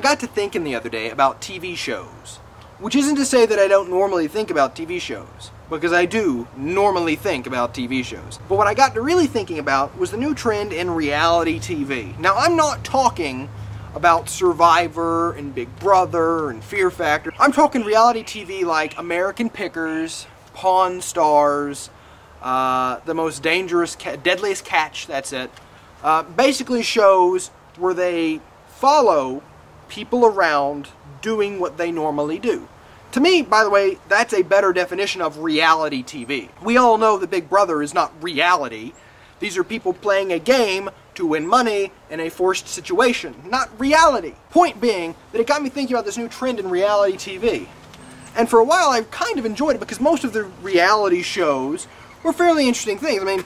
got to thinking the other day about TV shows. Which isn't to say that I don't normally think about TV shows, because I do normally think about TV shows. But what I got to really thinking about was the new trend in reality TV. Now, I'm not talking about Survivor and Big Brother and Fear Factor. I'm talking reality TV like American Pickers, Pawn Stars, The Most Dangerous, Deadliest Catch, that's it. Basically shows where they follow people around doing what they normally do. To me, by the way, that's a better definition of reality TV. We all know that Big Brother is not reality. These are people playing a game to win money in a forced situation, not reality. Point being that it got me thinking about this new trend in reality TV. And for a while I kind of enjoyed it because most of the reality shows were fairly interesting things. I mean,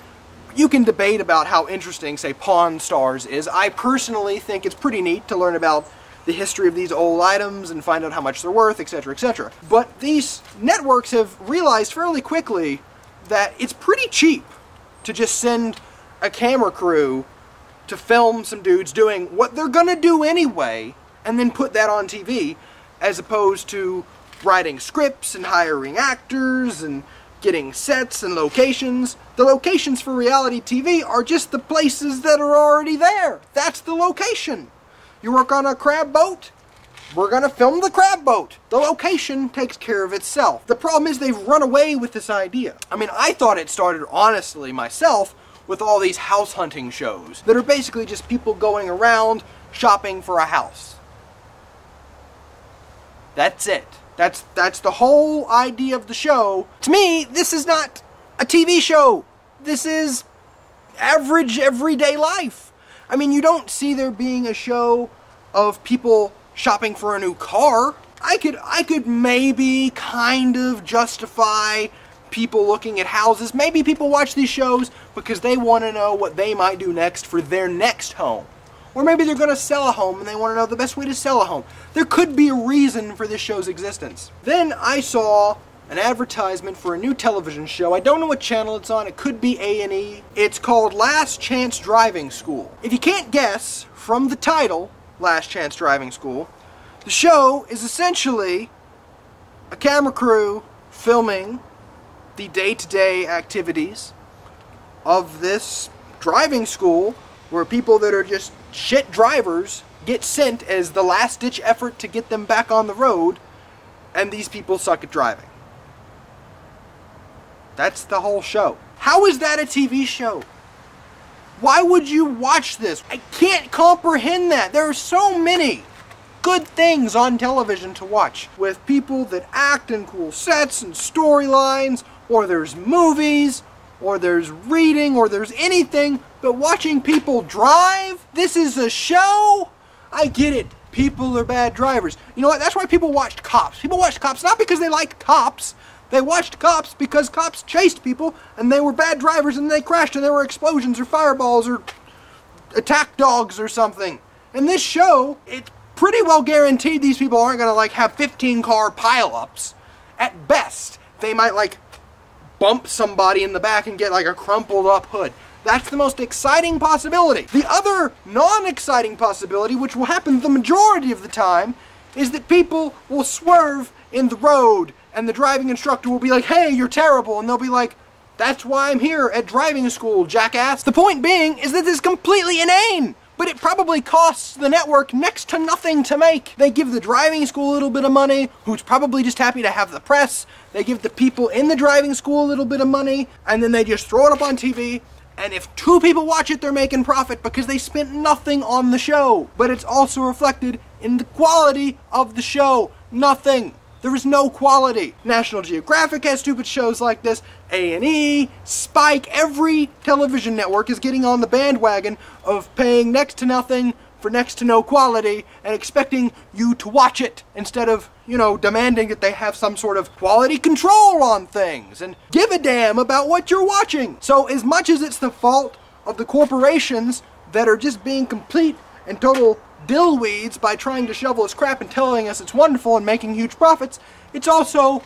you can debate about how interesting, say, Pawn Stars is. I personally think it's pretty neat to learn about the history of these old items and find out how much they're worth, etc., etc. But these networks have realized fairly quickly that it's pretty cheap to just send a camera crew to film some dudes doing what they're gonna do anyway and then put that on TV, as opposed to writing scripts and hiring actors and getting sets and locations. The locations for reality TV are just the places that are already there. That's the location. You work on a crab boat? We're gonna film the crab boat. The location takes care of itself. The problem is they've run away with this idea. I mean, I thought it started, honestly, myself, with all these house hunting shows that are basically just people going around shopping for a house. That's it. That's the whole idea of the show. To me, this is not a TV show. This is average, everyday life. I mean, you don't see there being a show of people shopping for a new car. I could maybe kind of justify people looking at houses. Maybe people watch these shows because they want to know what they might do next for their next home. Or maybe they're going to sell a home and they want to know the best way to sell a home. There could be a reason for this show's existence. Then I saw an advertisement for a new television show. I don't know what channel it's on. It could be A&E. It's called Last Chance Driving School. If you can't guess from the title, Last Chance Driving School, the show is essentially a camera crew filming the day-to-day activities of this driving school where people that are just shit drivers get sent as the last-ditch effort to get them back on the road, and these people suck at driving. That's the whole show. How is that a TV show? Why would you watch this? I can't comprehend that. There are so many good things on television to watch with people that act in cool sets and storylines, or there's movies, or there's reading, or there's anything, but watching people drive? This is a show? I get it. People are bad drivers. You know what? That's why people watched Cops. People watched Cops not because they liked cops. They watched Cops because cops chased people and they were bad drivers and they crashed and there were explosions or fireballs or attack dogs or something. And this show, it's pretty well guaranteed these people aren't going to like have 15 car pileups. At best, they might like bump somebody in the back and get like a crumpled up hood. That's the most exciting possibility. The other non-exciting possibility, which will happen the majority of the time, is that people will swerve in the road and the driving instructor will be like, hey, you're terrible, and they'll be like, that's why I'm here at driving school, jackass. The point being is that this is completely inane, but it probably costs the network next to nothing to make. They give the driving school a little bit of money, who's probably just happy to have the press. They give the people in the driving school a little bit of money, and then they just throw it up on TV. And if 2 people watch it, they're making profit because they spent nothing on the show. But it's also reflected in the quality of the show. Nothing. There is no quality. National Geographic has stupid shows like this. A&E, Spike, every television network is getting on the bandwagon of paying next to nothing for next to no quality and expecting you to watch it instead of, you know, demanding that they have some sort of quality control on things and give a damn about what you're watching. So as much as it's the fault of the corporations that are just being complete and total dillweeds by trying to shovel us crap and telling us it's wonderful and making huge profits, it's also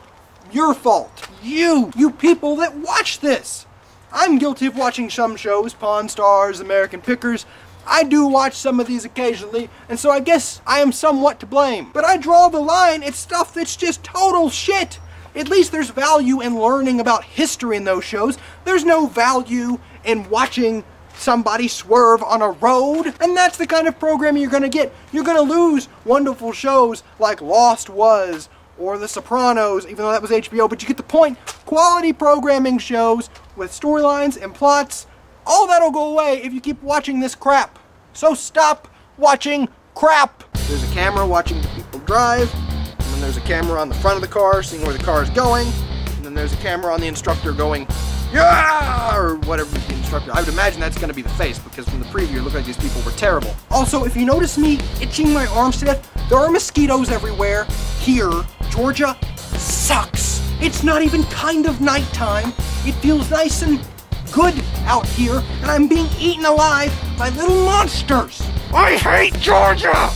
your fault. You people that watch this. I'm guilty of watching some shows, Pawn Stars, American Pickers, I do watch some of these occasionally, and so I guess I am somewhat to blame. But I draw the line at stuff that's just total shit. At least there's value in learning about history in those shows. There's no value in watching somebody swerve on a road, and that's the kind of programming you're gonna get. You're gonna lose wonderful shows like Lost was, or The Sopranos, even though that was HBO, but you get the point. Quality programming shows with storylines and plots, all that'll go away if you keep watching this crap. So stop watching crap. There's a camera watching the people drive, and then there's a camera on the front of the car seeing where the car is going, and then there's a camera on the instructor going, yeah, or whatever the instructor. I would imagine that's going to be the face, because from the preview it looked like these people were terrible. Also, if you notice me itching my arms to death, there are mosquitoes everywhere. Here, Georgia sucks. It's not even kind of nighttime. It feels nice and good out here, and I'm being eaten alive by little monsters. I hate Georgia!